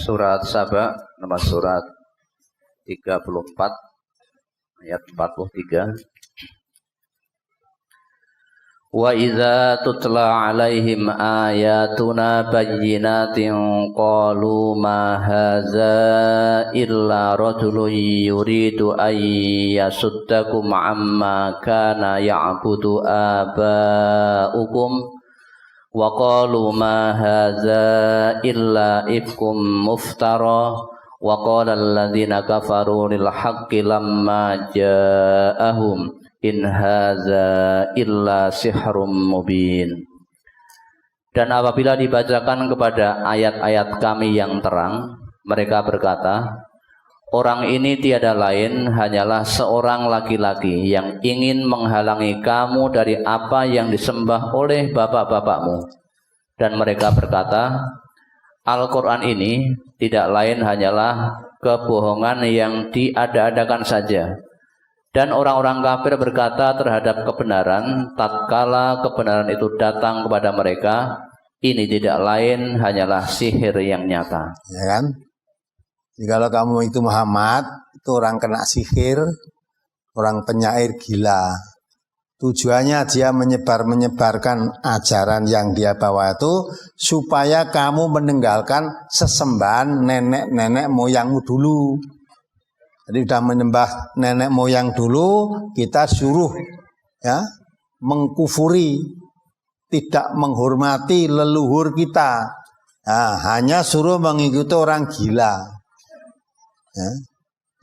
Surat Saba, nama surat 34 ayat 43. Wa idza tutla alaihim ayatuna bayyinatin qalu ma hadza illa rajulun yuridu an yasuddakum amma kana ya'budu aba'ukum wa qalu ma hadza illa ifkum muftara wa qala alladhina kafaru lil haqqi lamma ja'ahum in hadza illa sihrum mubin. Dan apabila dibacakan kepada ayat-ayat kami yang terang, mereka berkata, orang ini tiada lain hanyalah seorang laki-laki yang ingin menghalangi kamu dari apa yang disembah oleh bapak-bapakmu. Dan mereka berkata, Al-Quran ini tidak lain hanyalah kebohongan yang diada-adakan saja. Dan orang-orang kafir berkata terhadap kebenaran, tatkala kebenaran itu datang kepada mereka, ini tidak lain hanyalah sihir yang nyata. Ya kan? Kalau kamu itu Muhammad, itu orang kena sihir, orang penyair gila. Tujuannya dia menyebarkan ajaran yang dia bawa itu supaya kamu meninggalkan sesembahan nenek-nenek moyangmu dulu. Jadi sudah menyembah nenek moyang dulu, kita suruh ya mengkufuri, tidak menghormati leluhur kita. Nah, hanya suruh mengikuti orang gila. Ya.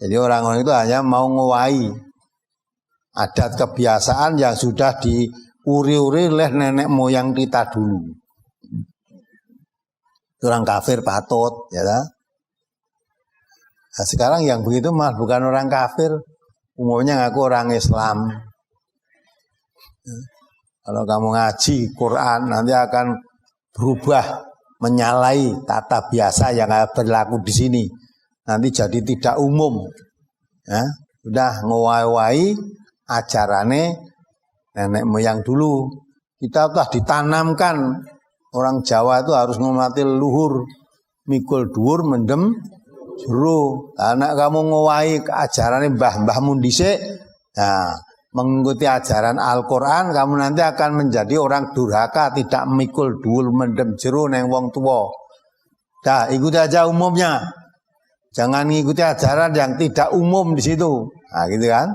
Jadi orang-orang itu hanya mau ngowahi adat kebiasaan yang sudah diuri-uri oleh nenek moyang kita dulu. Orang kafir patut, ya kan? Nah, sekarang yang begitu mah bukan orang kafir, umumnya ngaku orang Islam. Kalau kamu ngaji Quran nanti akan berubah menyalahi tata biasa yang berlaku di sini. Nanti jadi tidak umum. Ya, udah ngowai-wai ajarane nenek moyang dulu. Kita telah ditanamkan orang Jawa itu harus menghormati leluhur, mikul dhuwur mendem jero. Anak kamu ngowahi ajaran mbah-mbahmu dhisik, nah, mengikuti ajaran Al-Quran, kamu nanti akan menjadi orang durhaka, tidak mikul dhuwur mendem jero neng wong tua. Dah, ikuti aja umumnya. Jangan ngikuti ajaran yang tidak umum di situ. Nah, gitu kan?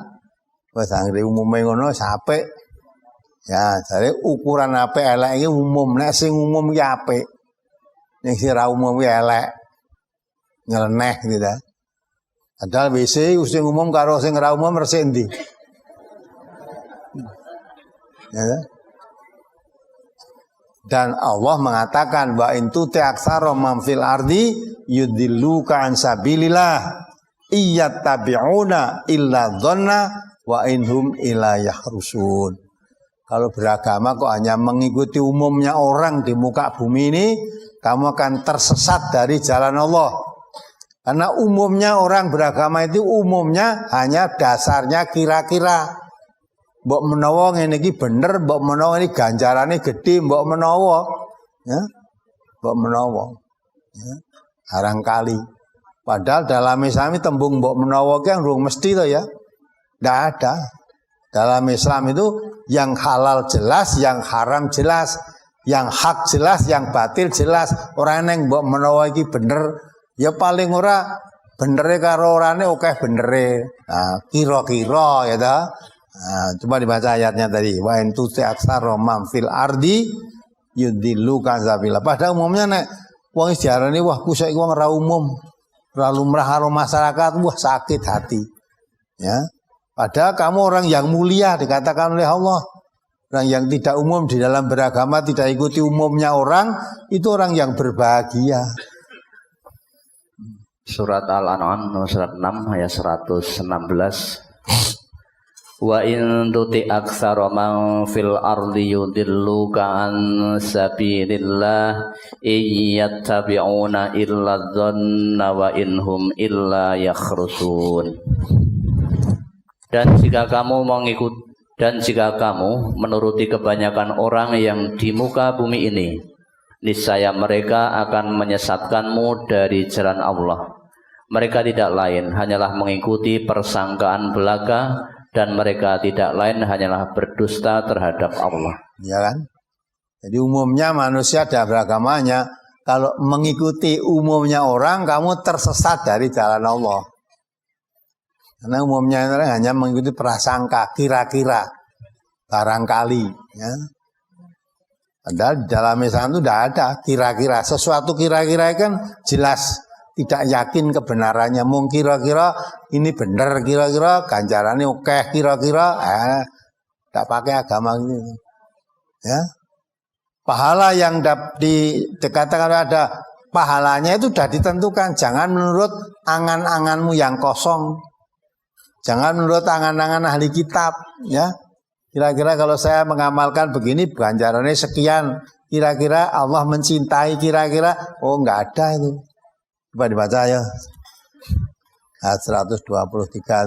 Wes anggere umume ngono sapek. Ya, jadi ukuran apik elek iki umum, nek sing umum iki apik. Nek sing ra umum iki elek. Nyeleneh gitu ya. Padahal WC sing umum karo sing ora umum resik endi? Ya. Dan Allah mengatakan wa in tuti aksara man fil ardi yudilluka an sabilillah iyattabi'una illa dhanna wa inhum ila yahrusun. Kalau beragama kok hanya mengikuti umumnya orang di muka bumi ini, kamu akan tersesat dari jalan Allah. Karena umumnya orang beragama itu umumnya hanya dasarnya kira-kira. Mbok menawa ngene iki bener, mbok menawa ini ganjarane gede, mbok menawa, ya. Mbok menawa. Ya. Barangkali. Padahal dalam Islam tembung mbok menawa ki urung mesti to ya. Enggak ada. Dalam Islam itu yang halal jelas, yang haram jelas, yang hak jelas, yang batil jelas. Orang yang mbok menawa iki bener, ya paling ora benere karo orane akeh benere. Nah, kira-kira ya ta. Nah, coba dibaca ayatnya tadi. Wa in tuti aksara man fil ardi yudilluka sabila. Padahal umumnya nek wong diarani wah ku saiki wong ora umum, ora lumrah karo masyarakat, wah sakit hati. Ya. Padahal kamu orang yang mulia dikatakan oleh Allah. Orang yang tidak umum di dalam beragama, tidak ikuti umumnya orang, itu orang yang berbahagia. Surat Al-An'am surat 6 ayat 116. Wa in tuti aktsara man fil ardi yudilluka an sabilillah iyattabi'una illa dhanna wa inhum illa yakhrusun. Dan jika kamu menuruti kebanyakan orang yang di muka bumi ini, niscaya mereka akan menyesatkanmu dari jalan Allah. Mereka tidak lain hanyalah mengikuti persangkaan belaka, dan mereka tidak lain hanyalah berdusta terhadap Allah. Ya kan? Jadi umumnya manusia ada beragamanya. Kalau mengikuti umumnya orang, kamu tersesat dari jalan Allah. Karena umumnya orang hanya mengikuti prasangka, kira-kira, barangkali. Ya. Padahal di dalam Islam itu tidak ada kira-kira. Sesuatu kira-kira kan jelas. Tidak yakin kebenarannya, mung kira-kira ini benar, kira-kira ganjarannya oke, kira-kira tidak pakai agama ini. Ya, pahala yang dikatakan ada pahalanya itu sudah ditentukan. Jangan menurut angan-anganmu yang kosong, jangan menurut angan-angan ahli kitab. Ya, kira-kira kalau saya mengamalkan begini ganjarannya sekian, kira-kira Allah mencintai, kira-kira enggak ada itu. Coba dibaca ya. Ayat 123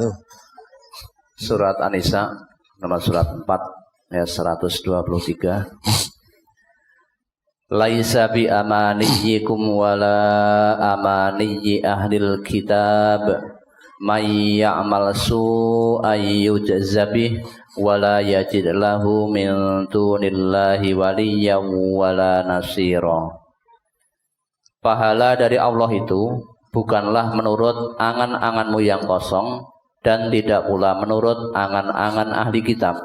itu. Surat An-Nisa nomor surat 4 ayat 123. Laisa bi amaniyikum wala amaniyyi ahlil kitab may ya'mal su'an yujza bih wala yajid lahu min dunillahi waliyyan wala nasira. Pahala dari Allah itu bukanlah menurut angan-anganmu yang kosong, dan tidak pula menurut angan-angan ahli kitab.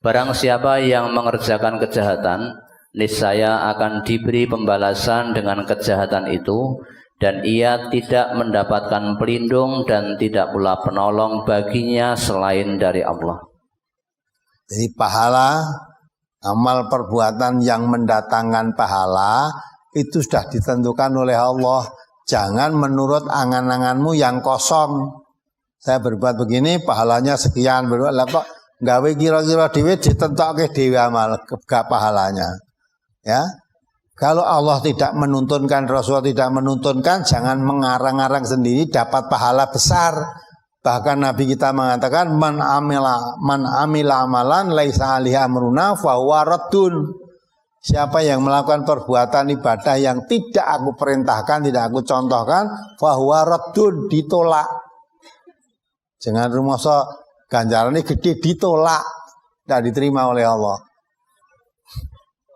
Barang siapa yang mengerjakan kejahatan, niscaya akan diberi pembalasan dengan kejahatan itu, dan ia tidak mendapatkan pelindung dan tidak pula penolong baginya selain dari Allah. Jadi pahala, amal perbuatan yang mendatangkan pahala itu sudah ditentukan oleh Allah. Jangan menurut angan-anganmu yang kosong. Saya berbuat begini, pahalanya sekian. Lah kok gawe kira-kira dhewe ditentokke dhewe amal gak pahalanya. Ya. Kalau Allah tidak menuntunkan, Rasul tidak menuntunkan, jangan mengarang-arang sendiri dapat pahala besar. Bahkan Nabi kita mengatakan man amila amalan laisa alaihi amruna fa huwa raddun. Siapa yang melakukan perbuatan ibadah yang tidak aku perintahkan, tidak aku contohkan, fahuwa raddun, ditolak. Jangan rumasa ganjarannya gede, ditolak, tidak diterima oleh Allah.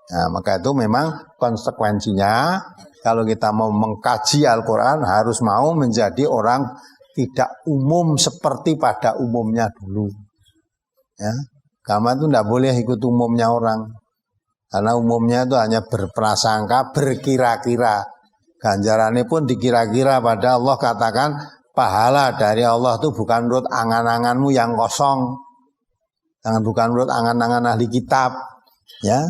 Nah, maka itu memang konsekuensinya kalau kita mau mengkaji Al-Quran harus mau menjadi orang tidak umum seperti pada umumnya dulu. Ya, agama itu tidak boleh ikut umumnya orang. Karena umumnya itu hanya berprasangka, berkira-kira. Ganjarannya pun dikira-kira, pada Allah katakan pahala dari Allah itu bukan menurut angan-anganmu yang kosong. Bukan menurut angan-angan ahli kitab. Ya,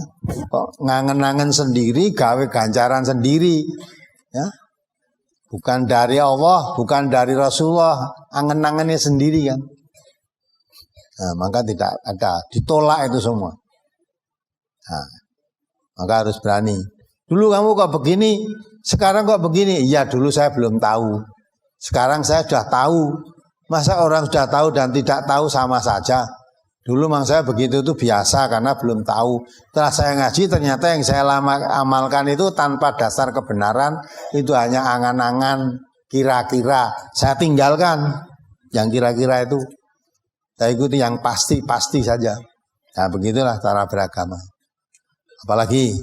kok ngangen-angen sendiri, gawe ganjaran sendiri. Ya, bukan dari Allah, bukan dari Rasulullah, angen-angennya sendiri kan. Nah, maka tidak ada, ditolak itu semua. Nah, maka harus berani. Dulu kamu kok begini, sekarang kok begini. Iya, dulu saya belum tahu. Sekarang saya sudah tahu. Masa orang sudah tahu dan tidak tahu sama saja? Dulu memang saya begitu itu biasa karena belum tahu. Setelah saya ngaji ternyata yang saya amalkan itu tanpa dasar kebenaran. Itu hanya angan-angan, kira-kira. Saya tinggalkan yang kira-kira itu. Saya ikuti yang pasti-pasti saja. Nah, begitulah cara beragama. Apalagi